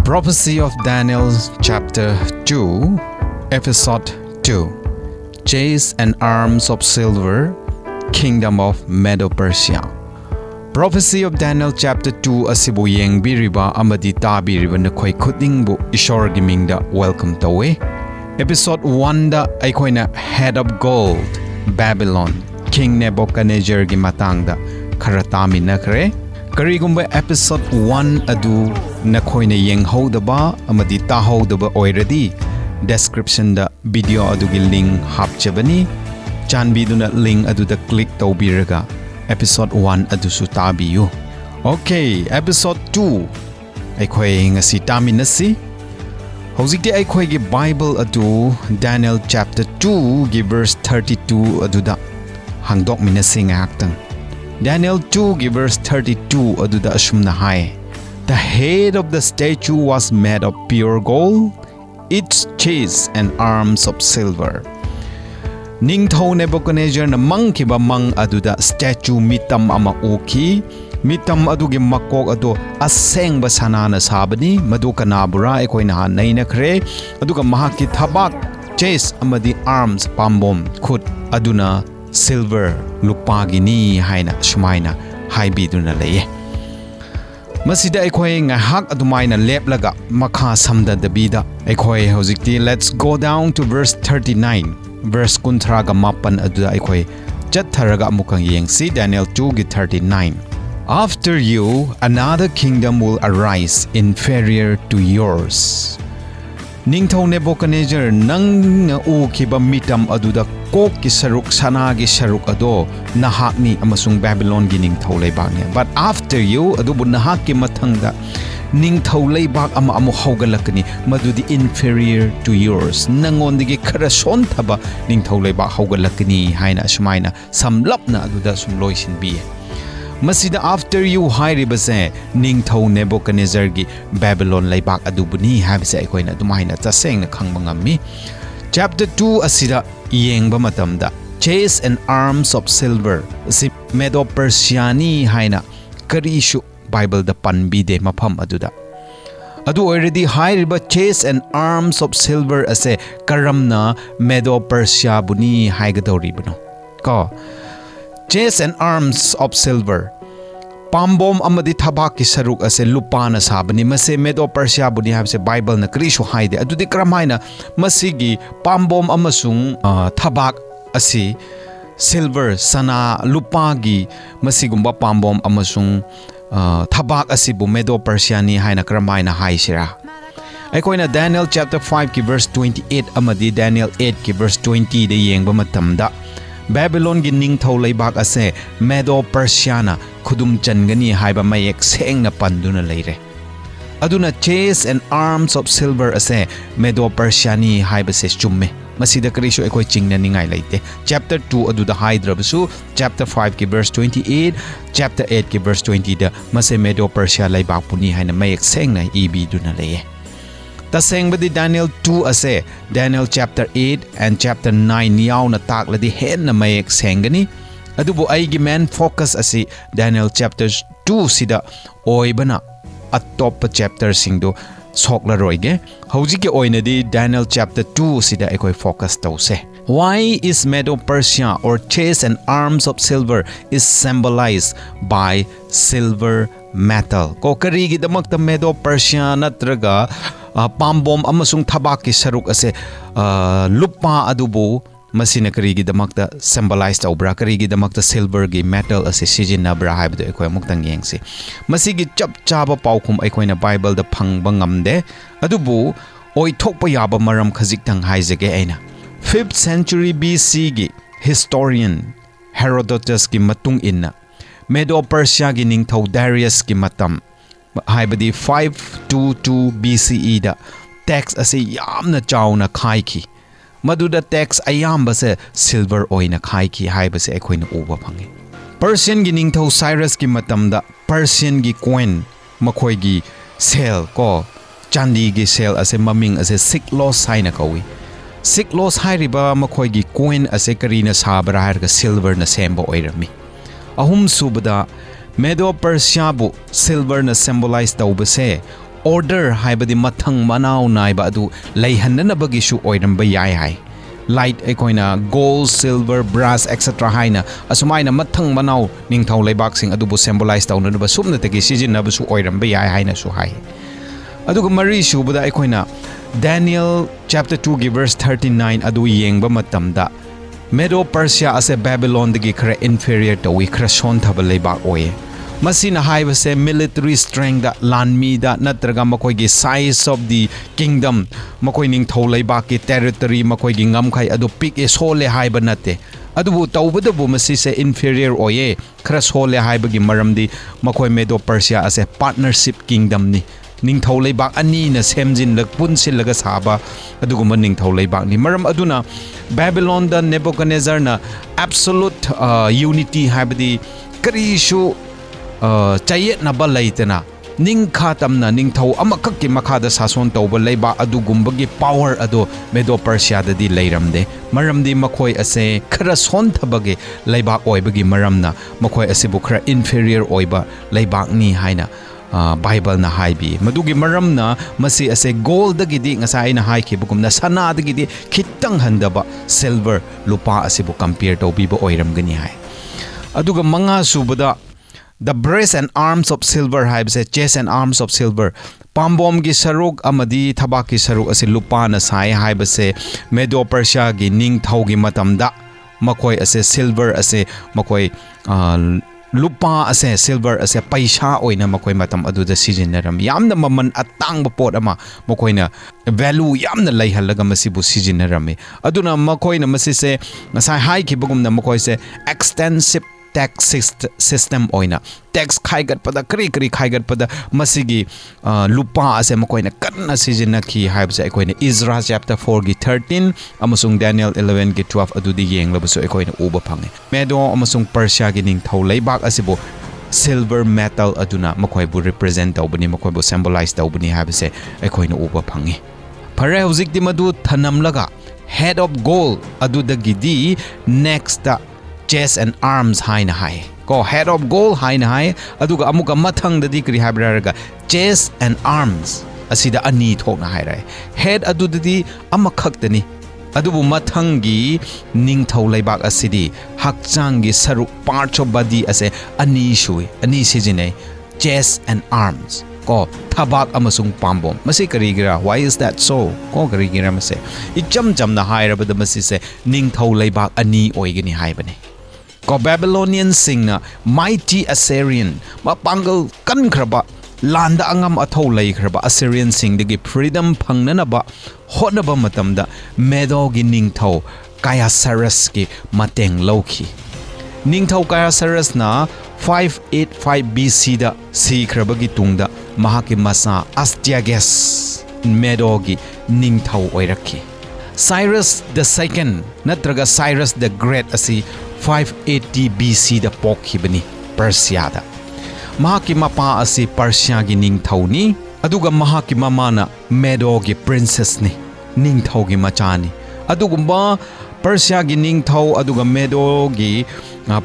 Prophecy of Daniel chapter 2, episode 2. Chase and arms of silver, kingdom of Medo-Persia. Prophecy of Daniel chapter 2 asibu yengbiriba amadi tabiriba nakhoi khudingbu ishorgi mingda welcome tawe. Episode 1 da aikoina head of gold Babylon King Nebuchadnezzar gi matangda khara taminakre. Karigumba episode 1 adu nakhoina yenghodaba amadi tahodaba already description da video adugi link hapchabani chanbiduna link aduda click tawbiraga episode 1 adusu tabiyu. Okay, episode 2 aikhoi ngasi taminasi hojikti aikhoi gi Bible adu Daniel chapter 2 gi verse 32 aduda hangdok minasi ngaktang. Daniel 2 verse 32 aduda asumna hai. The head of the statue was made of pure gold, its chase and arms of silver. Ningthau Nebuchadnezzar na mangkiba mang aduda statue mitam ama uki, mitam adugi makok ado asengba sanana sabani madu kanabura ekoina nainakre aduga mahaki thabak chase amadi arms pambom khut aduna silver lupagini haina sumaina haibiduna leye. Masida aikhoi ngahak adumaina leplaga makha samda dabida aikhoi hojikti let's go down to verse 39 verse kunthraga mapan aduda aikhoi chatharaga amukang yengsi Daniel 2 gi 39. After you another kingdom will arise inferior to yours. Ningthau Nebuchadnezzar nang na ukiba mitam aduda kok ki saruk sana gi saruk ado nahakni amasung Babylon gi ningthau leibak niya. But after you adubu nahak ki mathangda ningthau leibak ama amu haugalakani madudi inferior to yours nangondigi khara sonthaba ningthau leibak haugalakani haina sumaina samlapna aduda sumloisin bi. Masida after you hairibase ningthau Nebuchadnezzar gi Babylon leibak adubuni habise aikoina dumaina tasengna khangba ngammi. Chapter 2 asida yengba matamda chase and arms of silver si Medo-Persia ni haina karishu Bible da panbide mafam aduda adu already hairiba chase and arms of silver ase karamna Medo-Persia buni haigadoribano ko chase and arms of silver pambom amadi thabak ki saruk ase lupana sabani mase Medo-Persia buni habse Bible na krishu haide adudi kramaina masigi pambom amasung thabak asi silver sana lupagi masigumba pambom amasung thabak asibu Medo-Persia ni haina kramaina haisira. Aikoina Daniel chapter 5 ki verse 28 amadi Daniel 8 ki verse 20 de yengba matamda Babylon gi ningthau leibak ase Medo-Persia na khudum changani haiba mayek sengna panduna leire. Aduna chase and arms of silver ase Medo-Persia ni haiba se chumme. Masida karisho ekoi chingna ningai leite. Chapter 2 aduda haidrabsu chapter 5 ki verse 28 chapter 8 ki verse 20 da mase Medo-Persia leibak puni haina mayek sengna ibi duna leye. Tasengbadi Daniel 2 ase Daniel chapter 8 and chapter 9 yaw na takladi hen na mayek sengani adubu aigi main focus ase Daniel chapter 2 sida oibana atop chapter singdo sokla roige hojike oinadi Daniel chapter 2 sida ekoi focus tause. Why is Medo-Persia or chase and arms of silver is symbolized by silver metal? Ko karigi damakta Medo-Persia natraga pambom amasung thabaki saruk ase lupa adubu masina karigi damakta symbolized obra karigi damakta silver gi metal ase sijina bra haibdo ekoi muktang yengsi masigi chap chaba paukhum ekoina Bible da phangba ngamde adubu oi thokpa yaba maram khajiktang haijage aina 5th century BC gi historian Herodotus gi matung inna Medo-Persia gi ningthau Darius gi matam haibadi 522 BCE da tax ase yamna chawna khaiki maduda tax ayamba se silver oina khaiki haibase ekoina uba phangi. Persian gi ningthau Cyrus gi matamda Persian gi coin makhoi gi sel ko chandi gi sel ase maming ase siklos haina kawi siklos hairiba makhoi gi coin ase karina sabra harga silver na semba oirami. Ahum subada Medo-Persia bu silver na symbolized taubase order haibadi mathang manau naiba adu leihannabagisu oiramba yai hai light aikoina gold silver brass etc haina asumaina mathang manau ningthau leibak sing adubu symbolize taunaba subna tegi sijinnabasu oiramba yai haina su hai aduga mari subada aikoina Daniel chapter 2 gi verse 39 adu yengba matamda Medo-Persia ase Babylon dagi khara inferior tawi khara sonthaba leibak oye masina haibase military strength da lanmi da natraga makoi gi size of the kingdom makoi ning thau leibak ki territory makoi gi ngamkhai adu pik e sole haiba nate adubu tawbadabu masi se inferior oye khara sole haiba gi maramdi makoi Medo-Persia ase partnership kingdom ni ningthau leibak ani na semjin lak punsil laga saba aduguma ningthau leibak ni maram aduna Babylon da Nebuchadnezzar na absolute unity haibadi karishu chayet na ba laitena ningkha tamna ningthau amakak ki makhada sason tawba leiba adugumbagi power ado Medo-Persia da di leiramde maramdi makhoi ase khara son thabage leiba oibagi maramna makhoi ase bu khara inferior oiba leibak ni haina Bible na haibi madugi maramna masi ase gold dagidi ngasai na haiki bugumna sana dagidi khitang handaba silver lupa ase bu compare to bibo oiram gani hai aduga manga subada the breast and arms of silver haibse chest and arms of silver pambom gi saruk amadi thabak ki saruk ase lupa na sai haibse Medo-Persia gi ning thau gi matamda makoi ase silver ase makoi lupa ase silver ase paisa oina makoi matam aduda sijinaram yamna maman atangba pot ama makoina value yamna laihalaga masibu sijinaram aduna makoina masise ngasai hai ki bugumna makoi se extensive tax system oina tax khaigat pada kri khaigat pada masigi lupa ase makoina kanna sijina ki haibse ekoina Ezra chapter 4 gi 13 amasung Daniel 11 gi 12 adudi yenglabasu ekoina uba phange Medo amasung Persia gi ning thau leibak asibo silver metal aduna makoi bu represent tawbani makoi bu symbolize tawbani haibse ekoina uba phange phare hojik di madu thanamlaga head of gold aduda gidi next chest and arms haina hai ko head of gold haina hai aduga amuka mathang dadi kri habraga chest and arms asida ani thokna hai rai head adudadi amakhaktani adubu mathangi ningthau leibak asidi hakchang gi saru parts of body ase ani shui ani sijine chest and arms ko thabak amasung pambom masi karigira why is that so ko karigira mase icham jamna hairabada masi se ningthau leibak ani oigani haibani ko Babylonian singna mighty Assyrian mapangal kan khraba landa angam athau lai khraba Assyrian sing digi freedom phangnanaba honaba matamda Medo gi ningthau Kaysaras ki mateng lawki ningthau Kaysaras na 585 BC da si khraba gi tungda mahaki masa Astyages Medo gi ningthau oirakhi Cyrus the second natraga Cyrus the great asi 580 BC da pokhibani Persia da mahaki mapa asi Persia gi ningthau ni aduga mahaki mama na Medo gi princess ni ningthau gi machani adugumba Persia gi ningthau aduga Medo gi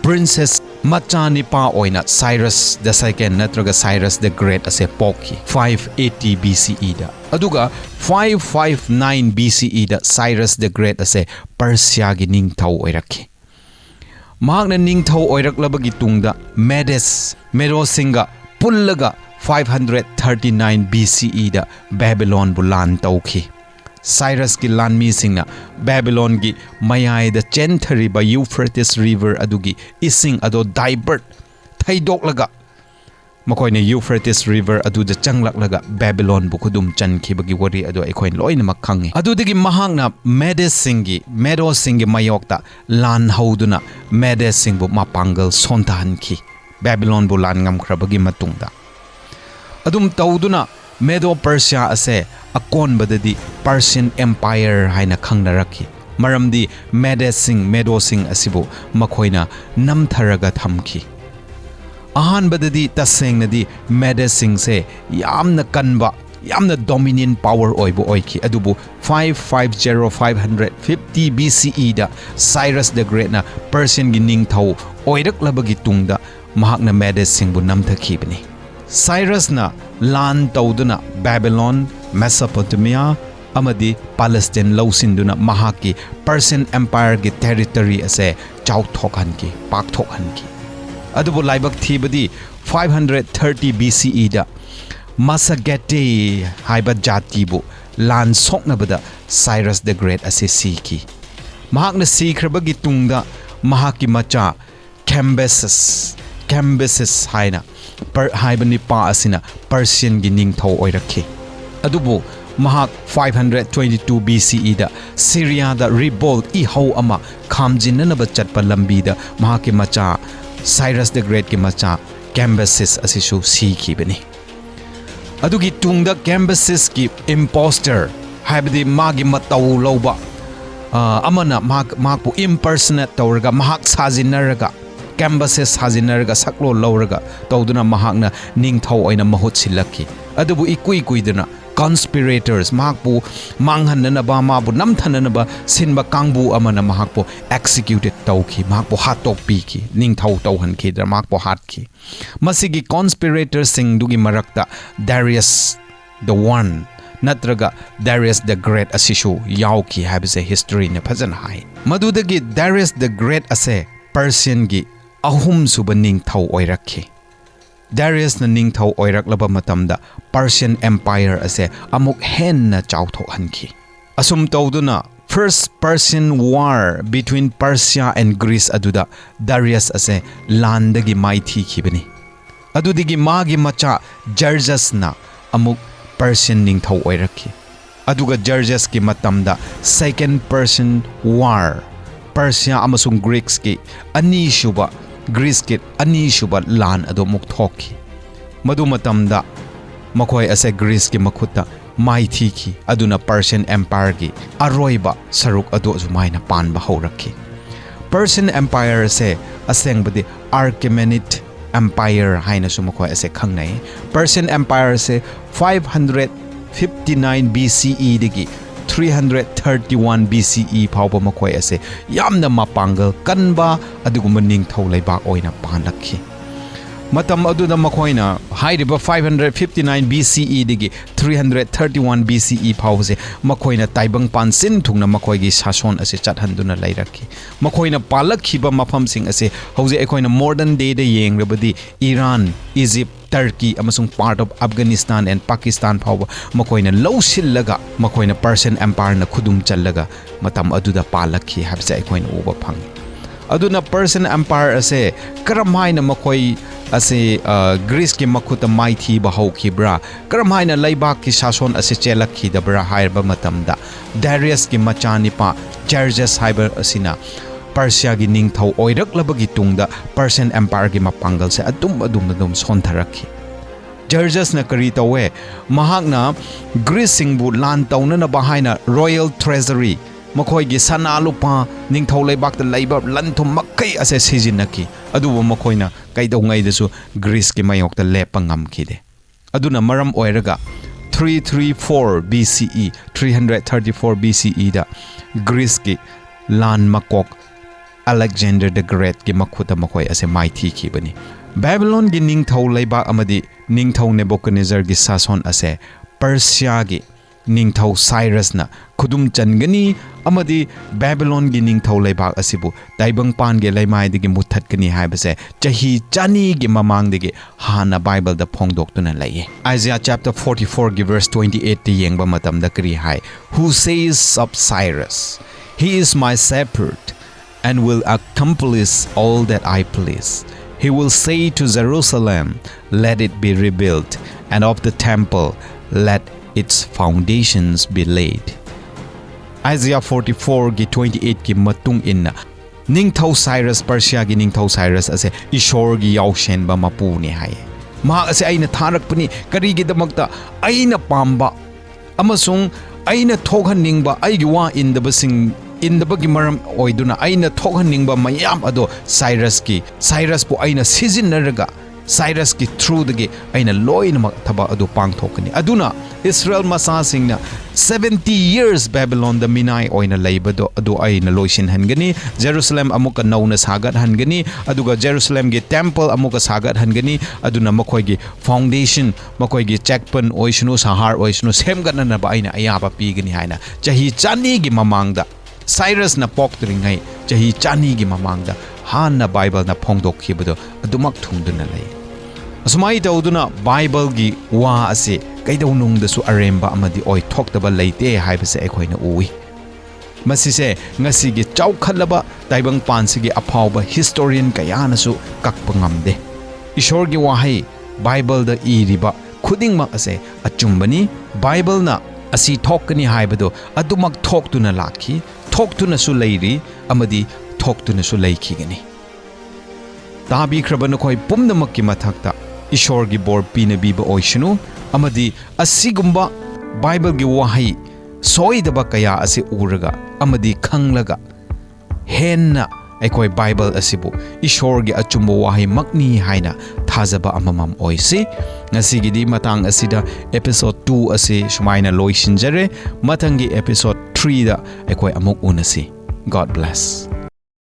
princess machani pa oina Cyrus the second natraga Cyrus the great ase pokhi 580 BCE da aduga 559 BCE da Cyrus the great ase Persia gi ningthau oirakhi mahakna ningthau oiraklabagi tungda Medo singa pullaga 539 BCE da Babylon bulan tauki Cyrus ki lanmi singna Babylon gi mayai da chenthari ba Euphrates river adugi ising ado divert thaidoklaga makoina Euphrates river adu da changlaklaga Babylon bukudum chankhibagi wari ado ekhoin loina makhangi adudagi mahangna Medo singi mayokta lan hauduna singbu mapangal sontahanki Babylon bu lan ngamkhrabagi matungda adum tauduna Medo-Persia ase akon badadi Persian Empire haina khangnarakhi maramdi Medo sing asibu makoina namtharaga thamki ahan badadi tasengna Medo sing se yamna kanba yamna dominant power oibo oiki adubu 550 BCE da Cyrus the Great na Persian gi ningthau oiraklabagi tungda mahakna Medo singbu namthakhibani Cyrusna lan tauduna Babylon, Mesopotamia, amadi Palestine lausinduna mahaki Persian Empire gi territory ase chauthokhan ki pakthokhan ki. Adubu laibak thibadi 530 BCE da Massagetei haiba jatibu lan soknabada Cyrus the Great ase siki. Mahakna sikrabagi tungda mahaki macha Cambyses haina haiba nipa asina Persian gi ningthau oirakhi. Adubu mahak 522 BCE da Syria da revolt ihau ama khamjinanaba chatpa lambi da mahaki macha Cyrus the Great ki macha Cambyses asisu siki bani. Adugi tungda Cambyses ki imposter haibadi magi matau lauba amana mahakpu impersonate tawraga mahak sajinaraga Cambyses sajinaraga saklo lauraga tawduna mahakna ningthau oina mahut silaki. Adubu ikui kuidana conspirators mahakpu manghananaba mabu namthananaba sinba kangbu amana mahakpu executed tawki mahakpu hatok piki ningthau tawhanki da mahakpu hatki. Masigi conspirators sing dugi marakta Darius the One natraga Darius the Great asishu yauki habise history ne phajana hai. Madudagi Darius the Great ase Persian gi ahum suba ningthau oirakhi. Darius na ningthau oiraklaba matamda Persian Empire ase amuk henna chauthokhanki. Asum tawduna First Persian War between Persia and Greece aduda Darius ase landagi maithi khibani. Adudigi magi macha Xerxes na amuk Persian ningthau oirakhi. Aduga Xerxes ki matamda Second Persian War Persia amasung Greeks ki ani shuba Greece ki ani shuba lan ado mukthoki. Madu matamda makhoi ase Greece ki makhuta maithi ki aduna Persian Empire ki aroiba saruk ado zumaina panba haurakhi. Persian Empire ase asengbadi Achaemenid Empire haina sumakhoi ase khangnai. Persian Empire ase 559 BCE digi 331 BCE phawba makhoi ase yamna mapangal kanba adugumba ningthau leibak oina panlakhi. Matam aduda makhoina hairiba 559 BCE digi 331 BCE phawse makhoina taibang pansin thungna makhoigi sason ase chathanduna lairakhi. Makhoina palakhiba mafam sing ase hauze ekhoina modern day de yengrabadi Iran, Egypt, Turkey amasung part of Afghanistan and Pakistan phawba makhoina lawsillaga makhoina Persian Empire na khudum challaga matam aduda palakhi habse ekhoina uba phang. Aduna Persian Empire ase karamhaina makhoi ase Greece ki makhuta maithi ba hawkhibra karamhaina laibak ki sason ase chelakhi dabra hairba matamda Darius ki machani pa Xerxes haiber asina Persia gi ningthau oiraklabagi tungda Persian Empire gi mapangal se adum sontharakhi. Xerxes na kari tawe mahakna Greece singbu lan tauna na bahaina royal treasury makhoi gi sana lupa ningthau leibak da leiba lanthum makai ase sijinaki adubu makhoina kaidau ngai dasu Greece ki mayok da lepa ngamkhide. Aduna maram oiraga 334 BCE 334 BCE da Greece ki lan makok Alexander the Great ki makhuta makhoi ase maithi khibani. Babylon gi ningthau leibak amadi ningthau Nebuchadnezzar gi sason ase Persia gi ningthau Cyrus na khudum changani amadi Babylon gi ningthau leibak asibu taibang pan ge laimai digi muthatkani haibase chahi chani gi mamang digi hana Bible da phongdok tuna laiye. Isaiah chapter 44 gi verse 28 ti yengba matam da kri hai, who says of Cyrus, he is my shepherd and will accomplish all that I please. He will say to Jerusalem, let it be rebuilt, and of the temple, let its foundations be laid. Isaiah 44 gi 28 gi matung inna ningthau Cyrus Persia gi ningthau Cyrus ase ishor gi yaushen ba mapu ni hai. Ma ase aina tharakpani kari gi damakta aina pamba amasung aina thokhan ningba ai gi wa indabasing indabagi maram oiduna aina thokhan ningba mayam ado Cyrus pu aina sizinaraga Cyrus's through the aina loinamak thaba adu pangthokani aduna Israel masasingna 70 years Babylon the minai oina laibado adu aina loisin hangani Jerusalem amuka nauna sagat hangani aduga Jerusalem ge temple amuka sagat hangani aduna makoi ge foundation makoi ge checkpan oisnu sahar oisnu semgatna na ba aina ayaba pigani haina chahi chani gi mamangda Cyrus na poktringai chahi chani gi mamangda hanna Bible na phongdok khibado adumak thungduna lay asumai tawduna Bible gi wa ase kaidonung da su aremba amadi oi thokdaba leite haibase ekhoina ui masise ngasi gi chaukhallaba taibang pansi gi aphawba historian kayana su kakpa ngamde ishor gi wahai Bible da iriba khudingmak ase achumbani Bible na asi thokani haibado adumak thoktuna lakhi thoktuna su leiri amadi thoktuna su leikhigani tabi khrabana khoi pumnamak ki mathakta ishor gi bor pinabiba oishunu amadi asigumba Bible gi wahai soidaba kaya ase uraga amadi khanglaga henna ekoi Bible asibu ishor gi achumba wahai makni haina thazaba amamam oisi ngasi gi matang asida episode 2 ase sumaina loisinjare matangi episode 3 da ekoi amuk unasi God bless.